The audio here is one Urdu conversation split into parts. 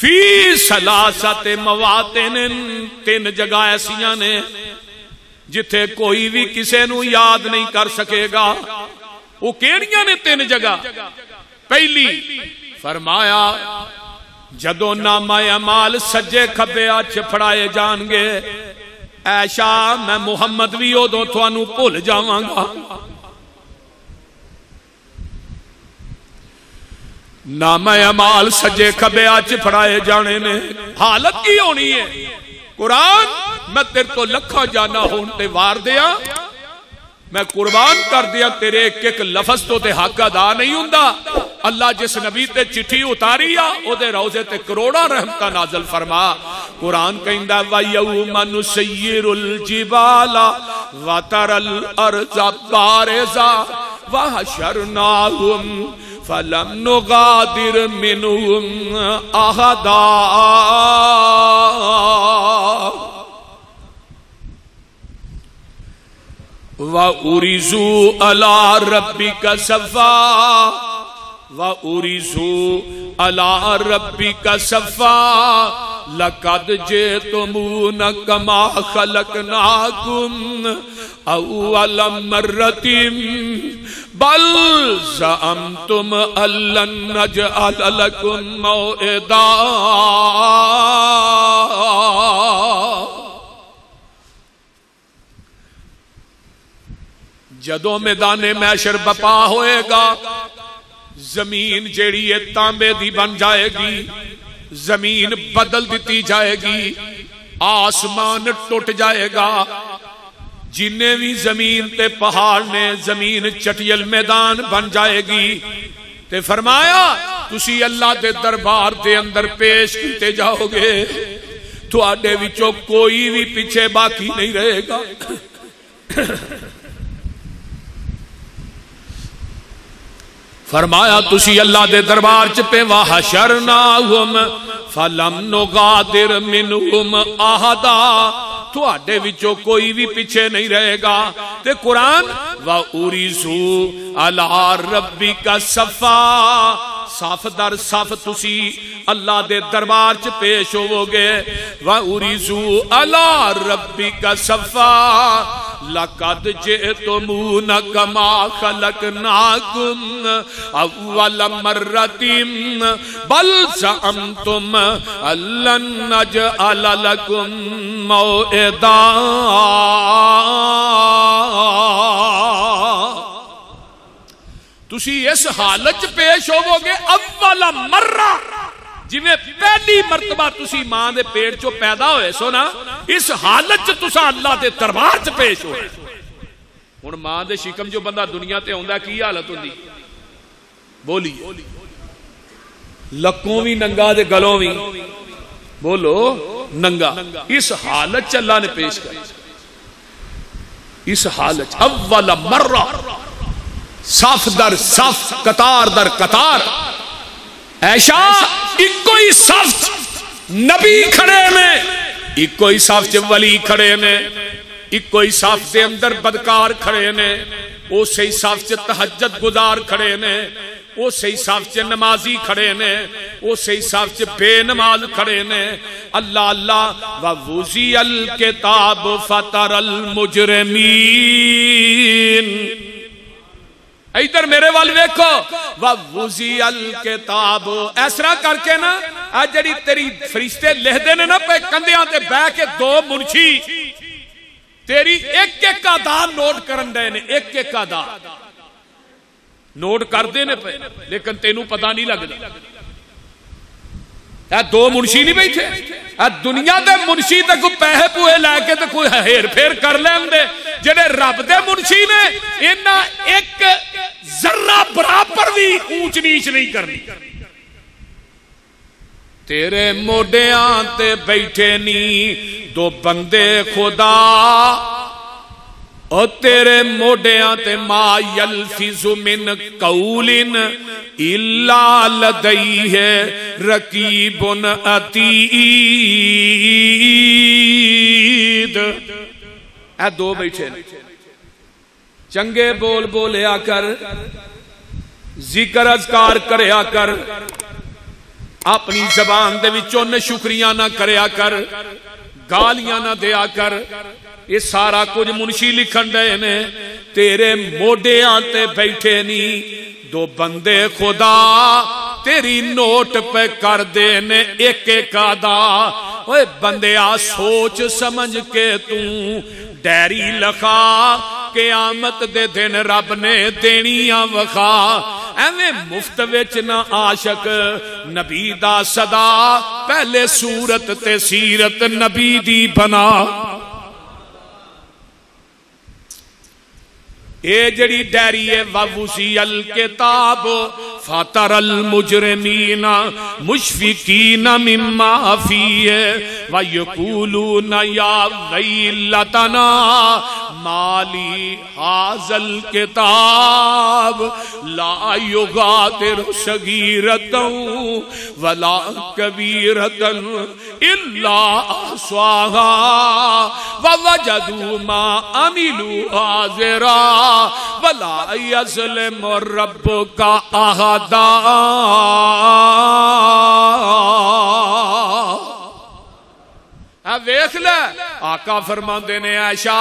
فی ثلاثت مواطن، تین جگہ ایسیاں نے جتھے کوئی بھی کسے نو یاد نہیں کر سکے گا. وہ کیڑیاں نے تین جگہ؟ پہلی فرمایا جدو نامہ اعمال سجے کھبے اچ پھڑائے جان گے، ایشا میں محمد بھی ادو تھانوں بھول جاواں گا. نامہ اعمال سجے کھبے اچ پھڑائے جانے نے، حالت کی ہونی ہے؟ قرآن میں تیرے تو لکھا جانا ہون تے وار دیا، میں قربان کر دیا تیرے ایک ایک لفظ تو تے حق ادا نہیں ہوندا. اللہ جس نبی تے چٹھی اتاری آ او دے روزے تے کروڑا رحمتہ نازل فرما. قرآن کہندا وَيَوْمَ نُسَيِّرُ الْجِبَالَ وَتَرَى الْأَرْضَ بَارِزَةً وَحَشَرْنَاهُمْ فَلَمْ نُغَادِرْ مِنْهُمْ أَحَدًا وَأُرِزُوا عَلَى رَبِّكَ صَفًّا وَأُرِزُوا عَلَى رَبِّكَ صَفًّا لَقَدْ جِئْتُمُونَا كَمَا خَلَقْنَاكُمْ أَوَّلَ مَرَّةٍ بَلْ زَعَمْتُمْ أَن لَّن نَّجْعَلَ لَكُم مَّوْعِدًا. جدوں میدان محشر بپا ہوئے گا، زمین جیڑی ہے تانبے دی بن جائے گی، زمین بدل دیتی جائے گی، آسمان ٹوٹ جائے گا، جنہیں بھی زمین تے پہاڑ نے زمین چٹیل میدان بن جائے گی. تے فرمایا تسی اللہ دے دربار دے اندر پیش کیتے جاؤ گے، تواڈے وچوں کوئی بھی پیچھے باقی نہیں رہے گا. فرمایا تسی اللہ دے دربار چ پہ وَحَشَرْنَاهُمْ فَلَمْ نُغَادِرْ مِنْهُمْ أَحَدًا، تواڈے وچوں کوئی بھی پیچھے نہیں رہے گا. تے قرآن وَأُرِزُوا عَلَىٰ رَبِّكَ صَفًّا، صف در صف تسی اللہ دے دربار چ پیش ہوو گے. وَأُرِزُوا عَلَىٰ رَبِّكَ صَفًّا لَقَدْ جِئْتُمُونَا كَمَا خَلَقْنَاكُمْ أَوَّلَ مَرَّةٍ بَلْ زَعَمْتُمْ أَن لَّن نَّجْعَلَ لَكُم مَّوْعِدًا. تسی اس حالت پیش ہوو گے اول مرہ، جویں پہلی مرتبہ تسی ماں دے پیٹ چو پیدا ہوئے سو نا، اس حالت تسا اللہ دے دربار چ پیش ہوئے. ہن ماں دے شکم جو بندہ دنیا تے ہوندا کی حالت ہوندی؟ بولی لکوں بھی ننگا دے گلوں بھی بولو ننگا. اس حالت چ اللہ نے پیش کر، اس حالت اول مرہ، صف در صف، قطار در قطار. ایشا ایک کوئی صف نبی کھڑے نے، ایک کوئی صف چ ولی کھڑے نے، ایک کوئی صف دے اندر بدکار کھڑے نے، او صحیح صف چ تہجد گزار کھڑے نے، او صحیح صف چ نمازی کھڑے نے، او صحیح صف چ بے نماز کھڑے نے. اللہ اللہ وَوُزِيَ الْكِتَابُ فَتَرَ الْمُجْرِمِينَ. ادھر میرے وال ویکھو وَوُزِيَ الْكِتَابُ، اس طرح کر کے نا آج جڑی تیری فرشتے لکھ دے نے نا پہ کندھیاں تے بہ کے دو منشی تیری ایک ایک ادا نوٹ کرن دے نے، ایک ایک ادا نوٹ کر دے نے پہ، لیکن تینوں پتہ نہیں لگدا. اے دو منشی نہیں بیٹھے، اے دنیا دے منشی تے کوئی پیسے پوہے لے کے تے کوئی ہیر پھیر کر لین دے. جڑے رب دے منشی نے انہاں ایک ذرہ برابر بھی اونچ نیچ نہیں کرنی. تیرے موڈیاں تے بیٹھے نی دو بندے خدا، اور تیرے موڈیاں تے ما یلفظ من قول الا لدیہ رقیب عتید. اے دو بیٹھے چنگے بول بولیا کر، ذکر اذکار کریا کر، اپنی زبان دے وچوں نے شکریہ نہ کریا کر، گالیاں نہ دیا کر، یہ سارا کچھ منشی لکھن دے نے، تیرے موڈیاں تے بیٹھے نہیں دو بندے خدا تیری نوٹ پہ کر دے نے ایک ایک آدھا، اوے بندیا سوچ سمجھ کے توں ڈیری لکھا، قیامت دے دن رب نے دینیاں وخا، ایویں مفت وچ نہ عاشق نبی دا صدا، پہلے صورت تے سیرت نبی دی بنا۔ اے جڑی ڈیری ہے وَوُسِعَ الْكِتَابُ فَتَرَى الْمُجْرِمِينَ مُشْفِقِينَ مِمَّا فِيهِ وَيَقُولُونَ يَا وَيْلَتَنَا مَا لِي هَذَا الْكِتَابُ لَا يُغَادِرُ صَغِيرَةً وَلَا كَبِيرَةً إِلَّا أَحْصَاهَا وَوَجَدُوا مَا عَمِلُوا حَاضِرًا وَلَا يَظْلِمُ رَبُّكَ أَحَدًا۔ ویکھ لے آقا فرماندے نے عائشہ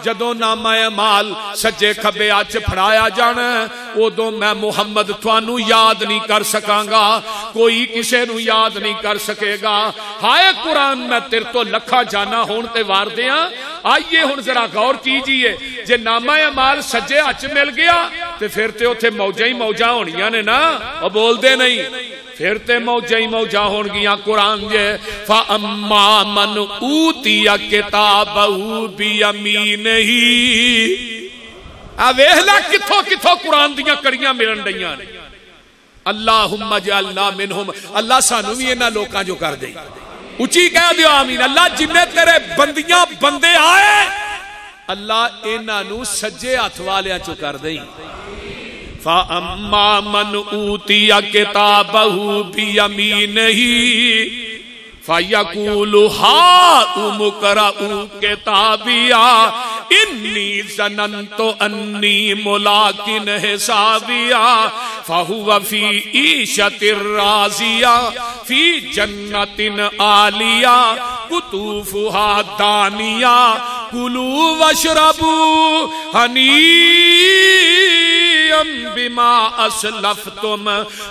جدوں نامہ اعمال سجے کھبے ہاتھ پھڑایا جانا ادوں میں محمد تھانوں یاد نہیں کر سکاں گا، کوئی کسے نو یاد نہیں کر سکے گا۔ ہائے قرآن میں تیرے تو لکھا جانا ہون تے وار دیاں، آئیے ہن ذرا غور کیجئے، جے نامہ اعمال سجے ہاتھ مل گیا تے پھر تے اوتھے موجاں ہی موجاں ہونیاں نے نا، او بول دے نہیں، پھر تے موجاں ہی موجاں ہون گیاں۔ قرآن جے فَأَمَّا مَنْ أُوتِيَ كِتَابَهُ بِيَمِينِهِ، ویکھ لے کتھوں کتھوں قرآن دیاں کڑیاں ملن ڈیاں نے۔ اللہم اجعلنا منہم، اللہ سانو بھی انہاں لوکاں جو کر دے، اچھی کہہ دیو آمین۔ اللہ جنہیں تیرے بندیاں بندے آئے اللہ انہاں نو سجے ہاتھ والیاں چو کر دیں۔ فَأَمَّا مَنْ أُوتِيَ كِتَابَهُ بِيَمِينِهِ فَيَقُولُ هَاؤُمُ اقْرَءُوا كِتَابِيَهْ إِنِّي ظَنَنْتُ أَنِّي مُلَاقٍ حِسَابِيَهْ فَهُوَ فِي عِيشَةٍ رَاضِيَةٍ فِي جَنَّةٍ عَالِيَةٍ قُطُوفُهَا دَانِيَةٌ كُلُوا وَاشْرَبُوا هَنِيئًا بما اسلفتم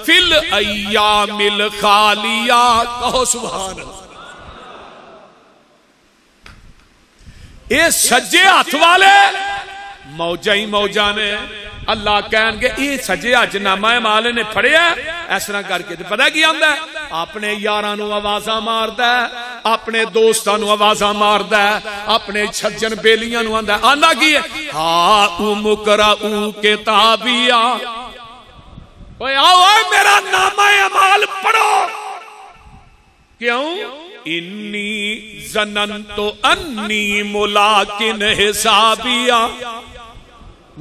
فی الایام الخالیہ، کہو سبحان اللہ۔ اے سجے ہاتھ والے موجہ ہی موجہ نے، اللہ کہیں گے یہ سجے ہاتھ نامہ اعمال نے پڑھیا اس طرح کر کے پتہ کی آندا ہے، اپنے یاراں نو آوازاں ماردا ہے، اپنے دوستاں نو آوازاں ماردا ہے، اپنے سجن بیلیاں نو آندا ہے، آندا کی ہے ہاؤم اقرؤوا کتابیہ، اوے آؤ میرا نامہ اعمال پڑھو، کیوں؟ انی ظننت انی ملاقٍ حسابیہ،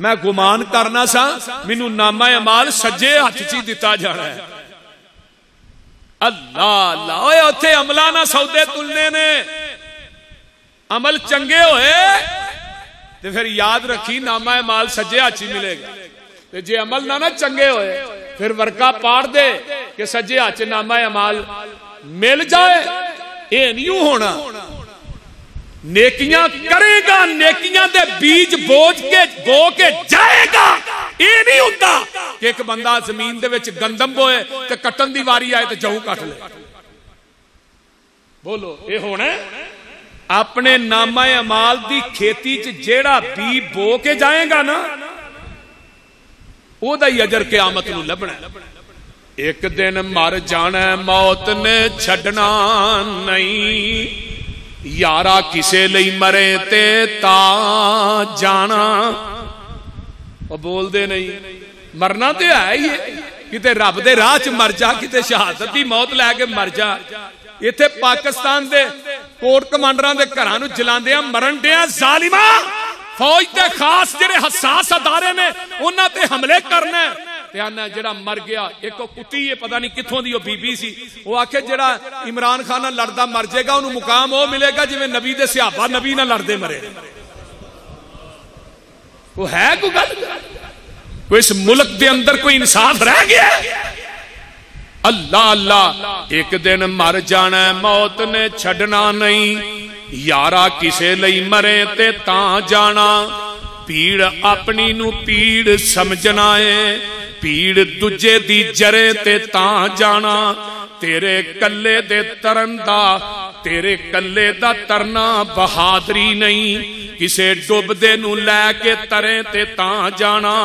میں گمان کرنا سا مینوں نامہ اعمال سجے ہاتھ چی دتا جانا ہے۔ اللہ اللہ، اوے اوتھے عملہ نہ سودے تلنے نے، عمل چنگے ہوئے تے پھر یاد رکھی نامہ اعمال سجے ہاتھ ملے گا، تے جے عمل نہ چنگے ہوئے پھر ورقہ پاڑ دے کہ سجے ہاتھ نامہ اعمال مل جائے، اے نہیں ہونا۔ نیکیاں کرے گا، نیکیاں دے بیج بوجھ کے بو کے جائے گا، یہ نہیں ہوتا کہ ایک بندہ زمین دے وچ گندم بوئے تے کٹن دی واری آئے تے جہوں کٹ لے، بولو یہ ہونا ہے؟ اپنے نامہ اعمال دی کھیتی چ جیڑا بی بو کے جائے گا نا او دا ہی اجر قیامت نو لبنا ہے۔ ایک دن مر جانا موت نے چھڈنا نہیں، یارا کسے لئی مرے تے تا جانا، وہ بول دے نہیں، مرنا تے ہے ہی ہے، کتے رب دے راہ چ مر جا، کتے شہادت دی موت لے کے مر جا۔ ایتھے پاکستان دے کوٹ کمانڈراں دے گھراں نو جلاندیاں مرن دیاں ظالماں، فوج تے خاص جڑے حساس ادارے نے انہاں تے حملے کرنے تے آنا جڑا مر گیا، ایک کتی ہے پتہ نہیں کتھوں دی بی بی سی، وہ آکھے جڑا عمران خان نال لڑدا مر جائے گا انہوں مقام وہ ملے گا جویں نبی دے صحابہ نبی نال لڑدے مرے۔ وہ ہے کوئی گل؟ کوئی اس ملک دے اندر کوئی انصاف رہ گیا؟ اللہ اللہ ایک دن مر جانا ہے موت نے چھڑنا نہیں یارا کسے لئی مرے تے تاں جانا پیڑ اپنی نو پیڑ سمجھنا ہے پیڑ دجے دی جرے تے تاں جانا تیرے کلے دے ترندہ تیرے کلے دا ترنا بہادری نہیں کسے ڈوب دے نو لے کے ترے تے تاں جانا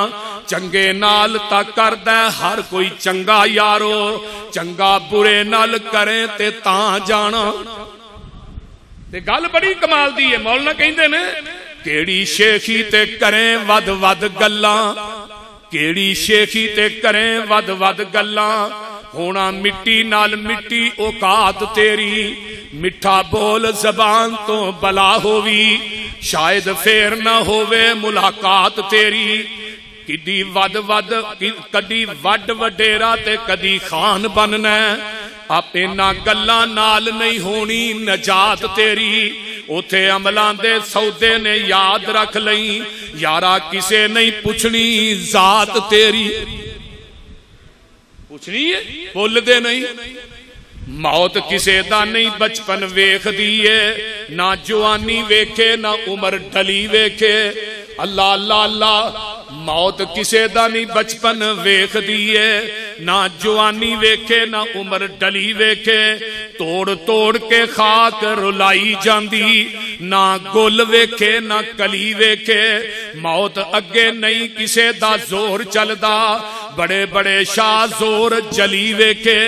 چنگے نال تا کردہ ہر کوئی چنگا یارو چنگا برے نال کرے تے تاں جانا تے گل بڑی کمال دی ہے مولانا کہیں دے نے کیڑی شیخی تے کریں ود ود گلاں کیڑی شیخی تے کریں ود ود گلاں ہونا مٹی نال مٹی اوقات تیری مٹھا بول زبان تو بلا ہووی شاید پھر نہ ہووے ملاقات تیری کدی ود ود کدی وڈ وڈیرا تے کدی خان بننا اپنا گلاں نال نہیں ہونی نجات تیری اوتھے عملاں دے سودے نے یاد رکھ لئی یارا کسے نہیں پوچھنی ذات تیری پوچھنی ہے بول دے نہیں موت کسے دا نہیں بچپن ویکھ دیئے نہ جوانی ویکھے نہ عمر ڈلی ویکھے اللہ اللہ اللہ موت کسے دا نہیں بچپن ویکھ دیئے نہ جوانی ویکھے نہ عمر ڈلی ویکھے توڑ توڑ کے خاک رلائی جاندی نہ گل ویکھے نہ کلی ویکھے موت اگے نہیں کسے دا زور چلدا بڑے بڑے شاہ زور جلی ویکھے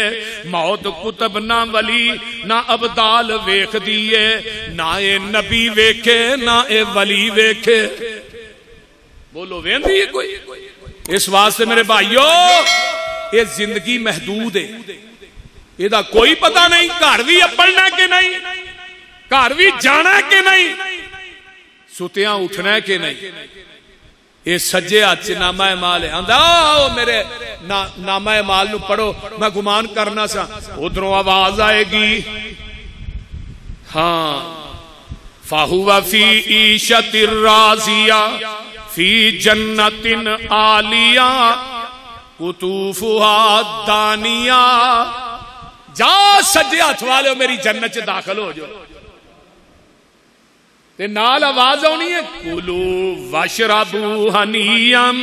موت کتب نہ ولی نہ ابدال ویکھ دیئے نہ اے نبی ویکھے نہ اے ولی ویکھے بولو ویندی ہے کوئی اس واسطے میرے بھائیو یہ زندگی محدود ہے یہ دا کوئی پتہ نہیں گھر بھی اپڑنا کہ نہیں گھر بھی جانا کہ نہیں ستیاں اٹھنا کہ نہیں یہ سجے ہاتھ نامہ مال ہے آؤ میرے نامہ مال نو پڑھو میں گمان کرنا سا ادھروں آواز آئے گی ہاں فَهُوَ فِي عِيشَةٍ رَاضِيَةٍ فِي جَنَّةٍ عَالِيَةٍ قُطُوفُهَا دَانِيَةٌ جا سجے ہاتھ والے میری جنت سے داخل ہو جو تے نال آواز ہونی ہے کلو واشربو ہنیم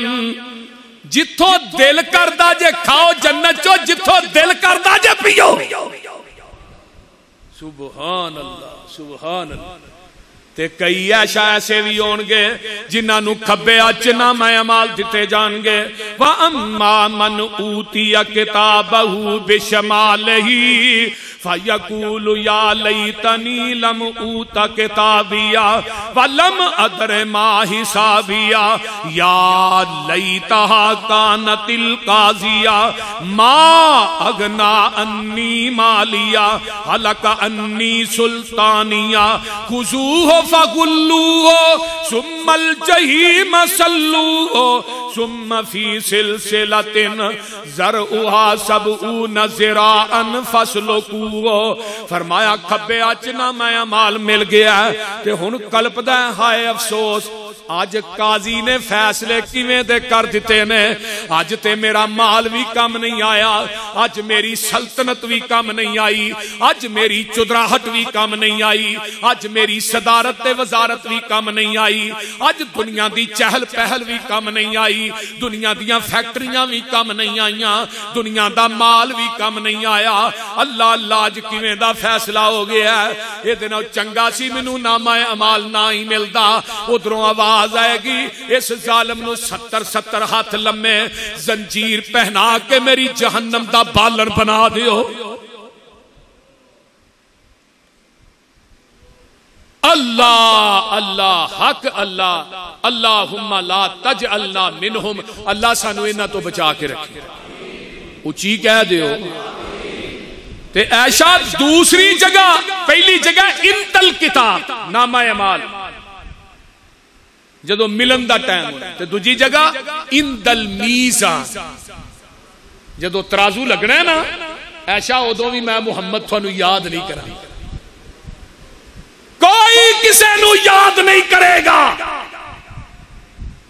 جتھو دل کردا جے کھاؤ جنت چو جتھو دل کردا جے پیو سبحان اللہ سبحان اللہ تے کئی ایشا ایسے بھی ہونگے جنہاں نو کھبے اچنا میں عمال دیتے جانگے وَأَمَّا مَنْ أُوتِيَ كِتَابَهُ بِشَمَالِهِ فَيَقُولُ يَا لَيْتَنِي لَمْ أُوتَ كِتَابِيَا وَلَمْ أَدْرِ مَا حِسَابِيَا يَا لَيْتَهَا كَانَتِ الْقَاضِيَا مَا أَغْنَى عَنِّي مَالِيَا هَلَكَ عَنِّي سُلْطَانِيَا خُذُوهُ فَغُلُّوهُ ثُمَّ الْجَحِيمَ صَلُّوهُ ثُمَّ فِي سِلْسِلَةٍ ذَرْعُهَا سَبْعُونَ ذِرَاعًا فَاسْلُكُوهُ فرمایا کھبے اچنا میں عمال مل گیا ہے کہ ہن کلپدا ہے ہائے افسوس آج قاضی نے فیصلے کیویں دے کر دیتے نے آج تے میرا مال بھی کم نہیں آیا آج میری سلطنت بھی کم نہیں آئی آج میری چدراہٹ بھی کم نہیں آئی آج میری صدارت تے وزارت بھی کم نہیں آئی آج دنیا دی چہل پہل بھی کم نہیں آئی دنیا دیاں فیکٹریاں بھی کم نہیں آئیاں دنیا دا مال بھی کم نہیں آیا اللہ اللہ آج کیویں دا فیصلہ ہو گیا ہے یہ دنوں چنگا سی منو نامہ عمال نہ ہی ملدا ادھروں آواز آئے گی اس ظالم نو 70 ہاتھ لمے زنجیر پہنا کے میری جہنم دا بالر بنا دیو اللہ اللہ حق اللہ اللہم لا تجعلنا منہم اللہ سانو انہاں تو بچا کے رکھے اچھی کہہ دیو تے ایشا دوسری جگہ پہلی جگہ انتل کتاب نامہ اعمال جدو ملن دا ٹائم ہوتا تے دوجی جگہ اندل میزان جدو ترازو لگنا ہے نا ایشا ادو بھی میں محمد تھانو یاد نہیں کرا کوئی کسے نو یاد نہیں کرے گا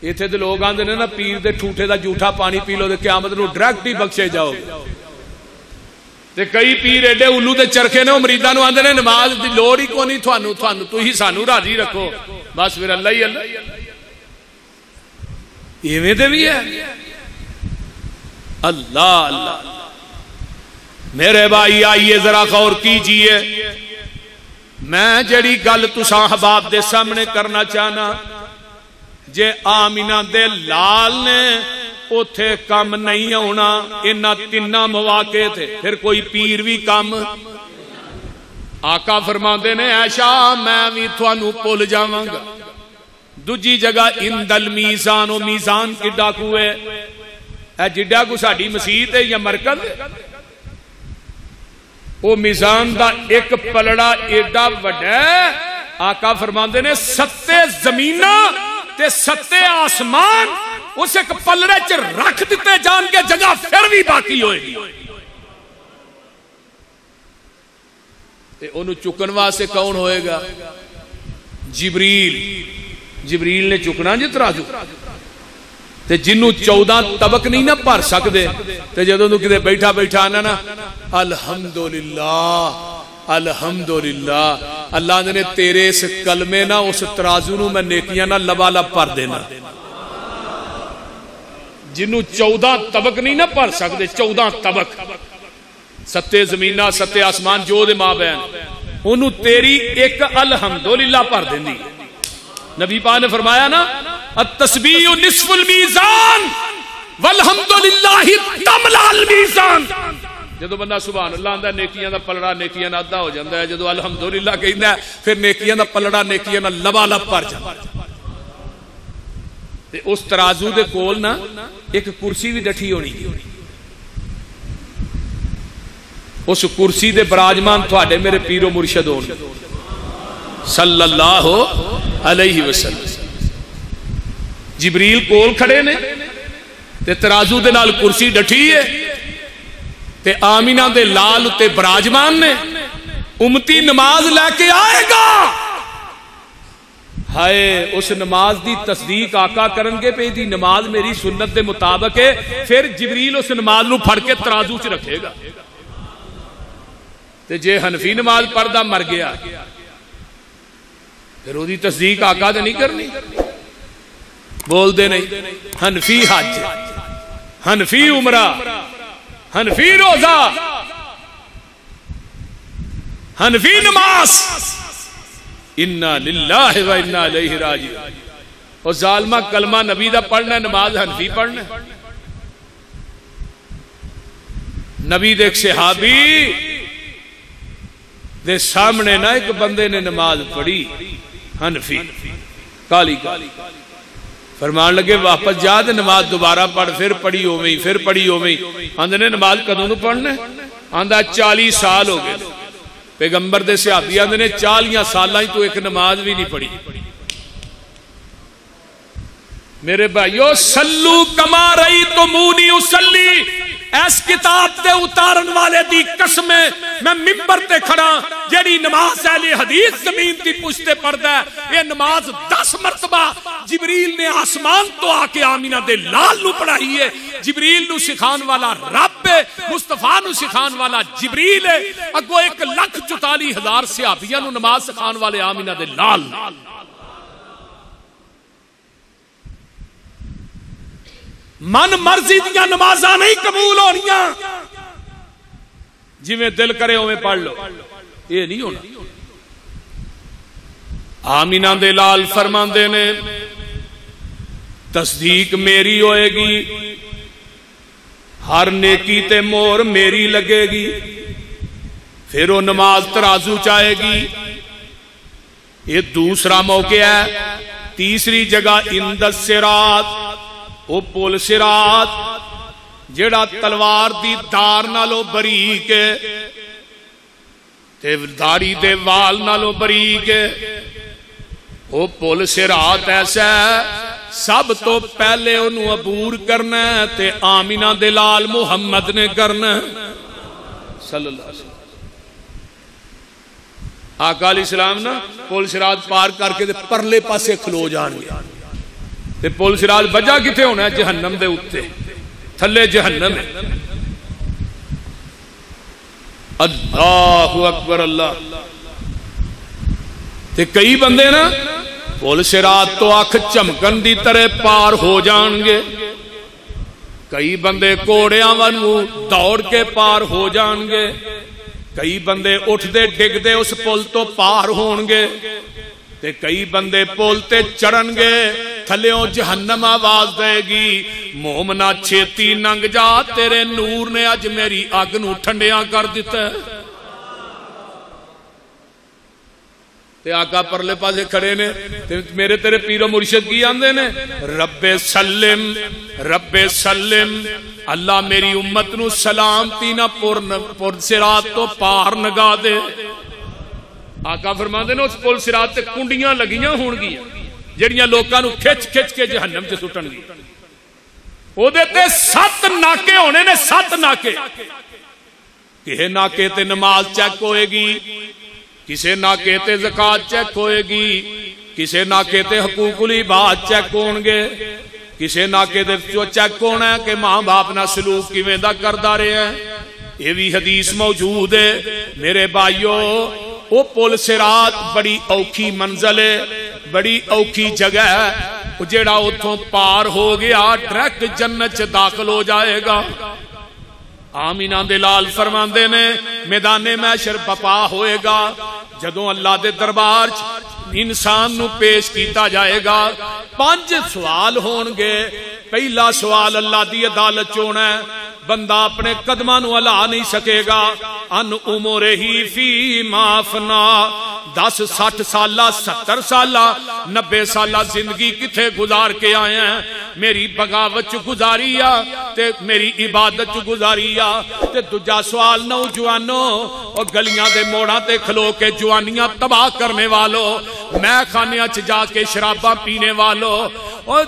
یہ تھے دے لوگ آندے نا پیر دے ٹھوٹے دا جھوٹا پانی پی لو دے قیامت نو ڈائریکٹ ہی بخشے جاؤ تے کئی پیر ایڈے الو دے چرخے نے وہ مریداں نوں آندے نے نماز دی لوڑ ہی کوئی نہیں تھانوں تسی سانوں راضی رکھو بس پھر اللہ ہی اللہ ایویں تے بھی ہے اللہ اللہ میرے بھائی آئیے ذرا غور کیجئے میں جڑی گل تساں احباب دے سامنے کرنا چاہنا جے آمینہ دے لال نے اوتھے کم نہیں ہونا انہاں تیناں مواقع تھے پھر کوئی پیر بھی کم آقا فرماندے نے عائشہ میں بھی تھانوں بھول جاواں گا دوجی جگہ اندل میزان و میزان کڈا کوئے اے جڈا کو ساڈی مسجد ہے یا مرکز وہ میزان دا ایک پلڑا ایڈا وڈا ہے آقا فرماندے نے 7 زمیناں تے 7 آسمان اس ایک پلڑے چ رکھ دیتے جان کے جگہ پھر بھی باقی ہوئے گی تے انہوں چکن واسطے کون ہوئے گا جبریل نے چکنا جی ترازو تے جنوں 14 طبق نہیں نہ بھر سکدے تے جدوں تو کدے بیٹھا بیٹھا آنا نا الحمدللہ اللہ نے تیرے اس کلمے نا اس ترازو نو میں نیکیاں نا لبالب بھر دینا جنوں 14 طبق نہیں نہ بھر سکدے 14 طبق 7 زمیناں 7 آسمان جو دے ماں بہن انہوں تیری ایک الحمدللہ بھر دیندی نبی پاک نے فرمایا نا التسبیح نصف المیزان والحمدللہ تملا المیزان جدو بندہ سبحان اللہ آندہ نیکیاں دا پلڑا نیکیاں دا ادھا ہو جاندہ ہے جدو الحمدللہ کہندہ ہے پھر نیکیاں دا پلڑا نیکیاں دا لبا لب پر جاندہ ہے اس ترازو دے کول نا ایک کرسی بھی ڈٹھی ہونی اس کرسی دے براجمان تھوڑے میرے پیر و مرشد ہون صلی اللہ علیہ وسلم جبریل کول کھڑے نے تے ترازو دے نال کرسی ڈٹھی ہے تے آمینہ دے لال تے براجمان نے امتی نماز لے کے آئے گا ہائے اس نماز دی تصدیق آقا کرنگے پہ دی نماز میری سنت دے مطابق ہے پھر جبریل اس نماز نو پھڑ کے ترازو چ رکھے گا تے جے حنفی نماز پڑھدا مر گیا پھر وہ دی تصدیق آقا دے نہیں کرنی بول دے نہیں حنفی حج حنفی عمرہ حنفی روزہ حنفی نماز انا للہ و انا الیہ راجعون اور ظالمہ کلمہ نبی دا پڑھنا نماز حنفی پڑھنا نبی دے ایک صحابی دے سامنے نہ ایک بندے نے نماز پڑھی حنفی کالی کالی فرمان لگے واپس جا دے نماز دوبارہ پڑھ پھر پڑھی ہوئی پھر پڑھی ہوئی آندھے نے نماز کدوں تو پڑھنے آندھا 40 سال ہو گئے پیغمبر دے صحابی آندھے نے 40 سالہ ہی تو ایک نماز بھی نہیں پڑھی میرے بھائیو سلو کما رہی تو مونی اسلی ایس کتاب تے اتارن والے دی قسمیں میں ممبر تے کھڑا جیڑی نماز اہل حدیث زمین تی پوچھتے پڑھتا ہے یہ نماز 10 مرتبہ جبریل نے آسمان تو آکے آمینہ دے لال نو پڑھائی ہے جبریل نو سکھان والا رب ہے مصطفیٰ نو سکھان والا جبریل ہے اگو 1,44,000 صحابیہ نو نماز سکھان والے آمینہ دے لال من مرضی دیا نمازاں نہیں قبول ہونیاں جی میں دل کرے ہوئے پڑھ لو یہ نہیں ہونا آمینہ دے لال فرماندے نے تصدیق میری ہوئے گی ہر نیکی تے مور میری لگے گی پھر وہ نماز ترازو چاہے گی یہ دوسرا موقع ہے تیسری جگہ اندر الصراط وہ پل صراط جڑا تلوار دی دار نالو بریک تے داڑی دے وال نالو بریک وہ پل صراط ایسا ہے سب تو پہلے انہوں عبور کرنا ہے تے آمینہ دے لال محمد نے کرنا ہے صلی اللہ علیہ وسلم آقا علیہ السلام نا پل صراط پار کر کے پرلے پاسے کھلو جان گیا تے پل صراط بجا کتے ہونا ہے جہنم دے اتے تھلے جہنم ہے اللہ اکبر اللہ. تے کئی بندے نا پل صراط تو اکھ چمکن دی طرح پار ہو جان گے، کئی بندے کوڑیاں وانگو دوڑ کے پار ہو جان گے، کئی بندے اٹھ دے ڈگ دے اس پل تو پار ہون گے، تے کئی بندے پل تے چڑھن گے، تھلیوں جہنم آواز دے گی مومنا چھیتی ننگ جا، تیرے نور نے اج میری اگ نو ٹھنڈیاں کر دیتا ہے. تے آقا پرلے پاسے کھڑے نے تے میرے تیرے پیر و مرشد کی آندے نے رب سلم رب سلم، اللہ میری امت نو سلامتی نہ پر صراط تو پار نگا دے. آقا فرماندے نے اس پل صراط تے کنڈیاں لگیاں ہون گیاں جڑیاں لوکاں نو کھچ کھچ کے جہنم تے سٹن گی. او دے تے 7 ناکے ہونے نے، 7 ناکے. کہے ناکے تے نماز چیک ہوئے گی، کسے ناکے تے زکات چیک ہوئے گی، کسے ناکے تے حقوق العباد چیک ہون گے، کسے ناکے تے جو چیک ہونا ہے کہ ماں باپ نہ سلوک کی ویندہ کردہ رہے ہیں. یہ بھی حدیث موجود ہے میرے بھائیو. وہ پل صراط بڑی اوکھی منزل ہے، بڑی اوکھی جگہ ہے، جیڑا اتھوں پار ہو گیا ڈائریکٹ جنت چ داخل ہو جائے گا. آمینہ دلال فرماندے نے میدان محشر بپا ہوئے گا جدوں اللہ دے دربار انسان نو پیش کیتا جائے گا. 5 سوال ہون گے. پہلا سوال اللہ دی عدالت چونا ہے، بندہ اپنے قدمہ نو ہلا نہیں سکے گا. ان عمرہی فی ما فنا، 10 60 سالہ 70 سالہ 90 سالہ زندگی کتھے گزار کے آئے ہیں. میری بغاوت چ گزاری آ تے میری عبادت چ گزاری آ. تے دوجا سوال نوجوانوں اور گلیاں دے موڑاں تے کھلو کے جوانیاں تباہ کرنے والوں، میں خانیاں چ جا کے شراباں پینے والوں، اور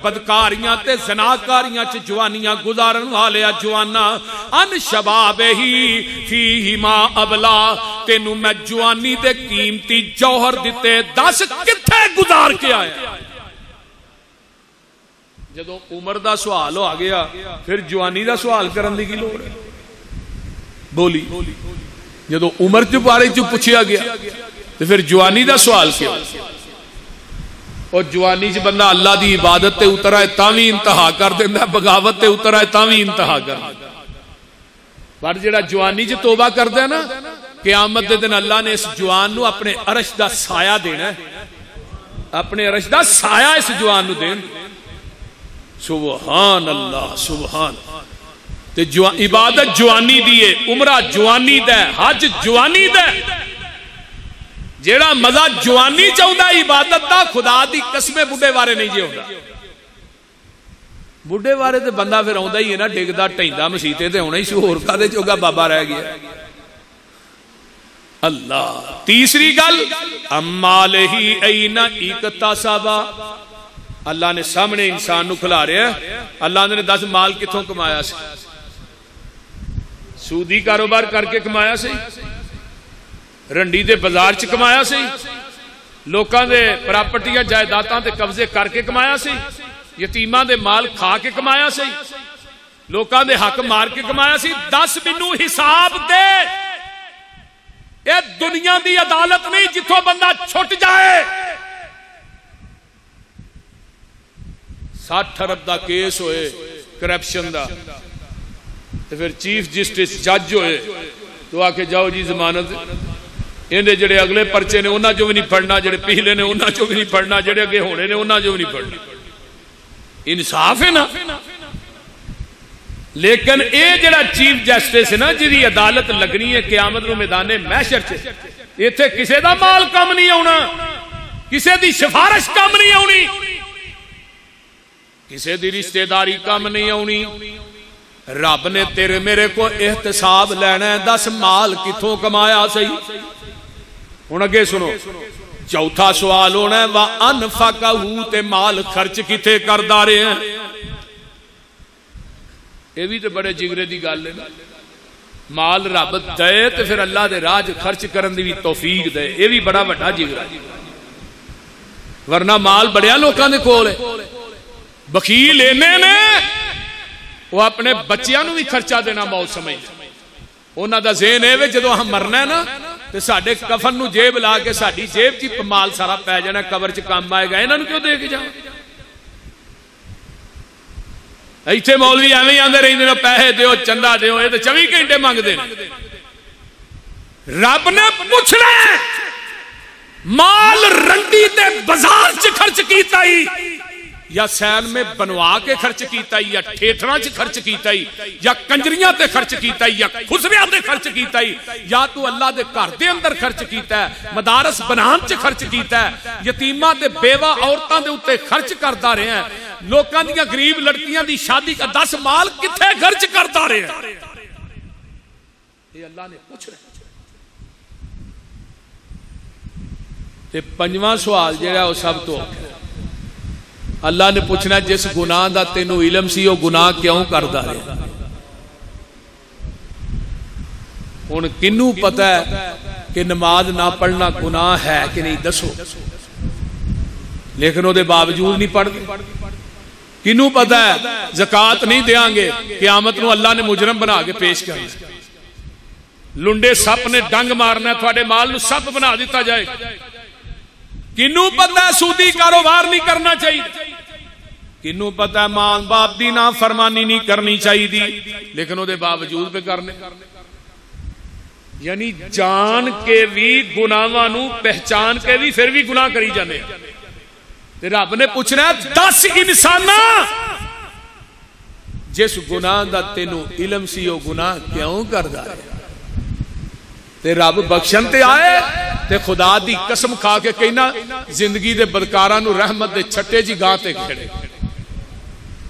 بدکاریاں تے زناکاریاں چ جوانیاں گزارن والے جوانا. ان شباب ہی فی ما ابلا، تینوں میں جوانی دے قیمتی جوہر دیتے، 10 کتھے گزار کے آیا. جدو عمر دا سوال ہو گیا پھر جوانی دا سوال کرن دی کی لوڑ ہے؟ بولی جدو عمر کے بارے چ پوچھیا گیا تو پھر جوانی دا سوال کیا؟ اور جوانی چ بندہ اللہ دی عبادت تے اتر آئے تاوی انتہا کر دینا، بغاوت تے اتر آئے تاوی انتہا کر دینا. پر جڑا جوانی چ توبہ کر دے نا، قیامت دے دن اللہ نے اس جوان نو اپنے عرش دا سایہ دینا ہے، اپنے عرش دا سایہ اس جوان نو دین. سبحان اللہ سبحان. تے عبادت جوانی دیئے، عمرہ جوانی دے، حج جوانی دے. جیڑا مزہ جوانی چاہتا عبادت دا، خدا دی قسمیں بڑھے وارے نہیں جے ہوتا. بڑھے وارے تے بندہ پھر آندا ہی ہے نا، ڈگ دا ٹھیندا مسیتے تے ہونا ہی شہور کا دے چوگا بابا رہ گیا. اللہ. تیسری گل امالہی اینا اکتسابا، اللہ نے سامنے انسان نو کھلا رہے ہیں. اللہ نے 10 مال کتھوں کمایا سی؟ سودی کاروبار کر کے کمایا سی، رنڈی دے بازار چ کمایا سی، لوکاں دے پراپرٹیاں جائیداداں تے قبضے کر کے کمایا سی، یتیماں دے مال کھا کے کمایا سی، لوکاں دے حق مار کے کمایا سی. 10 مینوں حساب دے. اے دنیا دی عدالت نہیں جتھوں بندہ چھٹ جائے. 60 ارب دا کیس ہوئے کرپشن دا، تے پھر چیف جسٹس جج ہوئے تو آ کے جاؤ جی ضمانت. اندے جڑے اگلے پرچے نے انہاں جو بھی نہیں پڑھنا، جڑے پہلے نے انہاں جو بھی نہیں پڑھنا، جڑے اگے ہونے نے انہاں جو بھی نہیں پڑھنا. انصاف ہے نا. لیکن اے جڑا چیف جسٹس ہے نا، جی عدالت لگنی ہے قیامت نو میدان محشر سے، ایتھے کسے دا مال کم نہیں آنا، کسے دی سفارش کم نہیں آنی، کسے دی رشتہ داری کم نہیں آنی. رب نے تیرے میرے کو احتساب لینا ہے 10 مال کتھوں کمایا صحیح. ہن اگے سنو، چوتھا سوال ہونا ہے وَأَنْفَقَهُ، تے مال خرچ کتے کردا رہے ہیں. یہ بھی تو بڑے جگرے دی گل ہے. مال رب دے تے پھر اللہ دے راج خرچ کرن دی بھی توفیق دے، یہ بھی بڑا بڑا جگرا. ورنہ مال بڑیا لوکاں دے کول ہے، بخیل اینے نے وہ اپنے بچیاں نو بھی خرچہ دینا موت سمجھ. انہاں دا ذہن ہے وے جدوں ہم مرنا ہے نا تے ساڈے کفن نو جیب لا کے ساڈی جیب چ مال سارا پی جانا قبر چ کام آئے گا انہاں نو کیوں دے کے جاؤ ایتھے مولوی ایویں آندے رہندے نے پیسے دیو چندہ دیو اے تے 24 گھنٹے منگدے رب نے پوچھنا مال رنڈی تے بازار چ خرچ کیتا ہی یا سین میں بنوا کے خرچ کیتا ہی یا ٹھیٹھراں چ خرچ کیتا ہی یا کنجریاں تے خرچ کیتا ہی یا خسریاں تے خرچ کیتا ہی یا تو اللہ دے گھر دے اندر خرچ کیتا ہے مدارس بنان چ خرچ کیتا ہے یتیماں تے بیوہ عورتاں دے اوتے خرچ کردا رہے ہیں لوکاں دیاں غریب لڑکیاں دی شادی کا 10 مال کتھے خرچ کردا رہے ہیں یہ اللہ نے پوچھ رہا تے پنجواں سوال جڑا او سب تو اللہ نے پوچھنا جس گناہ دا تینوں علم سی وہ گناہ کیوں کردا رہے ہن کنوں پتہ ہے کہ نماز نہ پڑھنا گناہ ہے کہ نہیں دسو لیکن وہ دے باوجود نہیں پڑھتے کنوں پتہ ہے زکوٰۃ نہیں دیاں گے قیامت نو اللہ نے مجرم بنا کے پیش کرنا لنڈے سپ نے ڈنگ مارنا ہے تھوڑے مال نو سپ بنا دیتا جائے کنوں پتہ ہے سودی کاروبار نہیں کرنا چاہیے کنوں پتہ ہے ماں باپ دی نافرمانی نہیں کرنی چاہیے لیکن وہ دے باوجود پہ کرنے یعنی جان کے بھی گناہاں نو پہچان کے بھی پھر بھی گناہ کری جانے تے رب نے پوچھنا ہے 10 انساناں جس گناہ دا تینوں علم سی وہ گناہ کیوں کردا ہے تے رب بخشن تے آئے تے خدا دی قسم کھا کے کہنا زندگی دے بدکاراں نو رحمت دے چھٹے جی گاہ تے کھڑے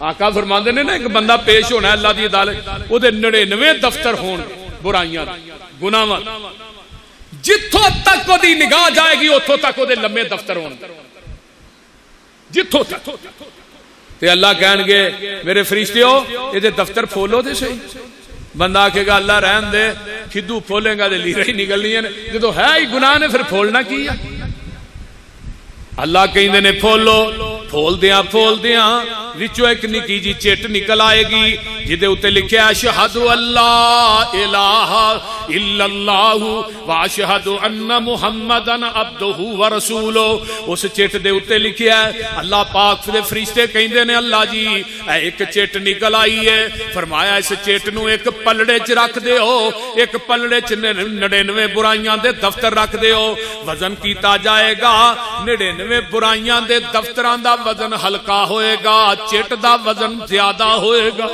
آقا فرماندے نے نا ایک بندہ پیش ہونا ہے اللہ دی عدالت او دے 99 دفتر ہون برائیاں گناہاں جتھوں تک او دی نگاہ جائے گی اتھوں تک او دے لمبے دفتر ہون جتھوں تک تے اللہ کہن گے میرے فرشتیو اے دے دفتر پھولو دے صحیح بندہ آکے گا اللہ رحم دے کھدو پھولیں گا دے لیرہ ہی نکلنی ہے جدو ہے ہی گناہ نے پھر پھولنا کیا اللہ کہیں دے نے پھول دیاں وچو ایک نکی جی چٹ نکل آئے گی جدے اتے لکھے اشہد اللہ الہ الا اللہ واشہد ان محمدن عبدہ ورسولہ اس چٹ دے اتے لکھے ہے اللہ پاک دے فرشتے کہیں دے نے اللہ جی ایک چٹ نکل آئی ہے فرمایا اس چٹ نو ایک پلڑے چ رکھ دے ہو ایک پلڑے چ 99 برائیاں دے دفتر رکھ دے ہو وزن کیتا جائے گا 99 برائیاں دے دفتران دا وزن ہلکا ہوئے گا چٹ دا وزن زیادہ ہوئے گا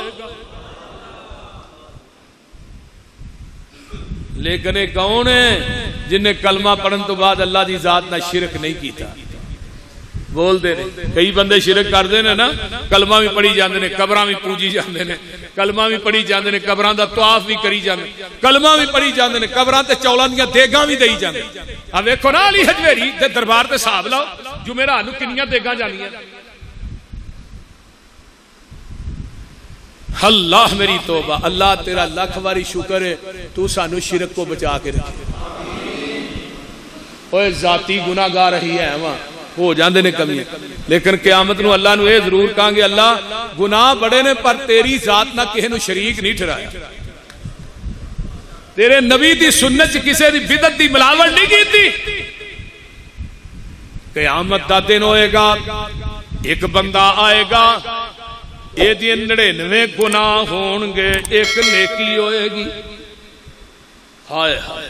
لیکن ایک کون ہے جن نے کلمہ پڑھن تو بعد اللہ دی ذات نہ شرک نہیں کیتا بول دے رہے کئی بندے شرک کر دے نا کلمہ بھی پڑھی جاندے نے قبراں بھی پوجی جاندے نے کلمہ بھی پڑھی جاندے نے قبراں دا طواف بھی کری جاندے کلمہ بھی پڑھی جاندے نے قبراں تے چولاں دیاں دیگاں بھی دئی جاندے ا ویکھو نا علی حجویری دے دربار تے حساب لاؤ جمعرات نو کنیاں دیگاں جانیاں اللہ میری توبہ اللہ تیرا لاکھ واری شکر ہے تو سانو شرک کو بچا کے رکھے اوے ذاتی گناہگار رہی ہے وہاں ہو جاندے نے کمیاں لیکن قیامت نو اللہ نو اے ضرور کہاں گے اللہ گناہ بڑے نے پر تیری ذات نہ کہے نو شریک نہیں ٹھہرایا تیرے نبی دی سنت چ کسے دی بدعت دی ملاوٹ نہیں کیتی قیامت دا دن ہوئے گا ایک بندہ آئے گا اے دی 99 گناہ ہون گے ایک نیکی ہوئے گی ہائے ہائے